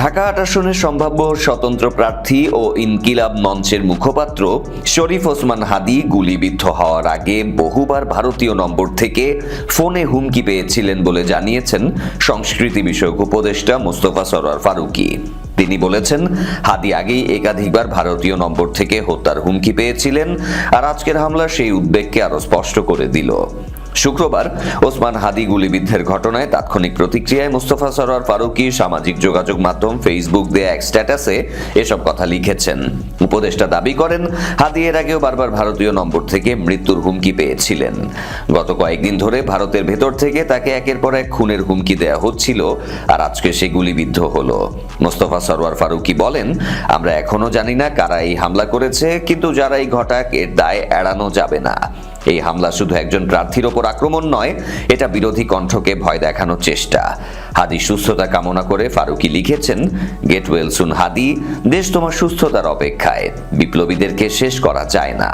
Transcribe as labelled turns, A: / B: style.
A: ঢাকা ৮ আসনের সম্ভাব্য স্বতন্ত্র প্রার্থী ও ইনকিলাব মঞ্চের মুখপাত্র শরীফ ওসমান হাদী গুলিবিদ্ধ হওয়ার আগে বহুবার ভারতীয় নম্বর থেকে ফোনে হুমকি পেয়েছিলেন বলে জানিয়েছেন সংস্কৃতি বিষয়ক উপদেষ্টা মোস্তফা সরোয়ার ফারুকী। তিনি বলেছেন, হাদী আগেই একাধিকবার ভারতীয় নম্বর থেকে হত্যার হুমকি পেয়েছিলেন, আর আজকের হামলা সেই উদ্বেগকে আরো স্পষ্ট করে দিল। শুক্রবার ওসমান হাদী গুলিবিদ্ধের ঘটনায় তাৎক্ষণিক প্রতিক্রিয়ায় মোস্তফা সরোয়ার ফারুকী সামাজিক যোগাযোগ মাধ্যম ফেসবুক দেয়া এক স্ট্যাটাসে এসব কথা লিখেছেন। উপদেষ্টা দাবি করেন, হাদী এর আগেও বারবার ভারতীয় নম্বর থেকে মৃত্যুর হুমকি পেয়েছিলেন। গত কয়েকদিন ধরে ভারতের ভেতর থেকে তাকে একের পর এক খুনের হুমকি দেয়া হচ্ছিল, আর আজকে সে গুলিবিদ্ধ হলো। মোস্তফা সরোয়ার ফারুকী বলেন, আমরা এখনো জানি না কারা এই হামলা করেছে, কিন্তু যারাই ঘটাক এর দায় এড়ানো যাবে না। এই হামলা শুধু একজন প্রার্থীর ওপর আক্রমণ নয়, এটা বিরোধী কণ্ঠকে ভয় দেখানোর চেষ্টা। হাদী সুস্থতা কামনা করে ফারুকী লিখেছেন, গেট ওয়েল সুন হাদী, দেশ তোমার সুস্থতার অপেক্ষায়, বিপ্লবীদেরকে শেষ করা যায় না।